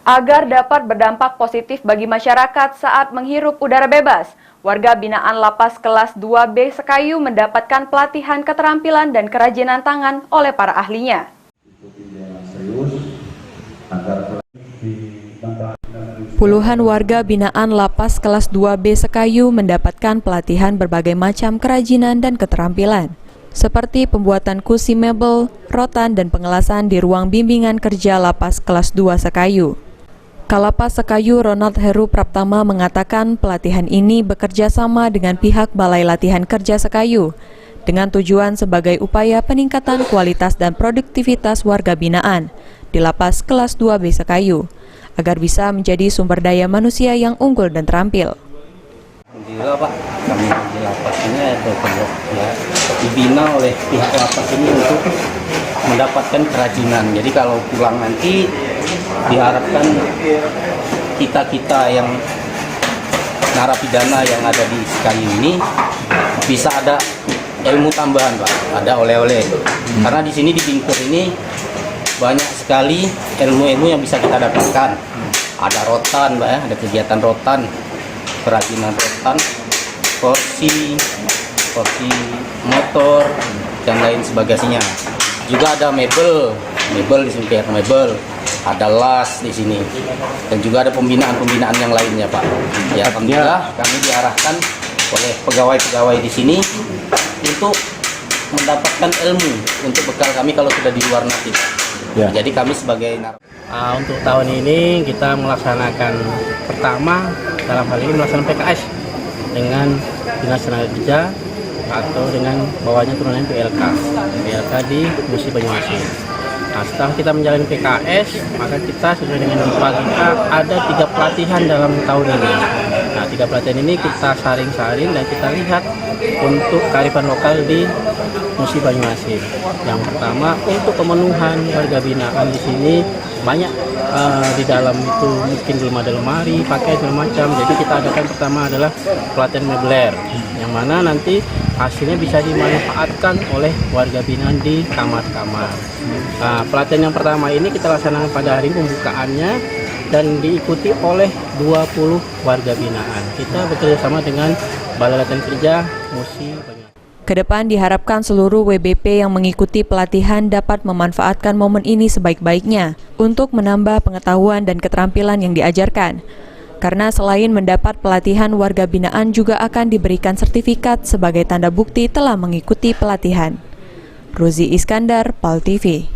Agar dapat berdampak positif bagi masyarakat saat menghirup udara bebas, warga binaan Lapas kelas 2B Sekayu mendapatkan pelatihan keterampilan dan kerajinan tangan oleh para ahlinya. Puluhan warga binaan Lapas kelas 2B Sekayu mendapatkan pelatihan berbagai macam kerajinan dan keterampilan, seperti pembuatan kursi mebel, rotan, dan pengelasan di ruang bimbingan kerja Lapas kelas 2 Sekayu. Kalapas Sekayu Ronald Heru Praptama mengatakan pelatihan ini bekerja sama dengan pihak Balai Latihan Kerja Sekayu dengan tujuan sebagai upaya peningkatan kualitas dan produktivitas warga binaan di Lapas kelas 2B Sekayu agar bisa menjadi sumber daya manusia yang unggul dan terampil. Alhamdulillah Pak, kami di Lapas ini dibina oleh pihak Lapas ini untuk mendapatkan kerajinan. Jadi kalau pulang nanti diharapkan kita yang narapidana yang ada di Sekayu ini bisa ada ilmu tambahan Pak, ada oleh-oleh. Karena di sini di Bingkur ini banyak sekali ilmu-ilmu yang bisa kita dapatkan. Ada rotan Pak ya, ada kegiatan rotan, kerajinan rotan, kursi motor dan lain sebagainya. Juga ada mebel di sini pihak mebel. Ada las di sini dan juga ada pembinaan yang lainnya Pak. Ya alhamdulillah kami diarahkan oleh pegawai-pegawai di sini untuk mendapatkan ilmu untuk bekal kami kalau sudah di luar nanti. Ya. Jadi kami sebagai untuk tahun ini kita melaksanakan pertama dalam hal ini melaksanakan PKS dengan Dinas Tenaga Kerja atau dengan bawahnya turunan PLK di Musi Banyuasin. Nah, setelah kita menjalani PKS, maka kita sesuai dengan IPA kita ada 3 pelatihan dalam tahun ini. Nah, 3 pelatihan ini kita saring-saring dan kita lihat untuk kearifan lokal di Musi Banyuasin. Yang pertama untuk pemenuhan warga binaan di sini banyak di dalam itu mungkin belum ada lemari, pakai segala macam. Jadi kita adakan pertama adalah pelatihan mebler, yang mana nanti hasilnya bisa dimanfaatkan oleh warga binaan di kamar-kamar. Nah, pelatihan yang pertama ini kita laksanakan pada hari pembukaannya dan diikuti oleh 20 warga binaan. Kita bekerjasama dengan Balai Latihan Kerja Musi Banyuasin. Kedepan diharapkan seluruh WBP yang mengikuti pelatihan dapat memanfaatkan momen ini sebaik-baiknya untuk menambah pengetahuan dan keterampilan yang diajarkan. Karena selain mendapat pelatihan, warga binaan juga akan diberikan sertifikat sebagai tanda bukti telah mengikuti pelatihan. Rozi Iskandar, PAL TV.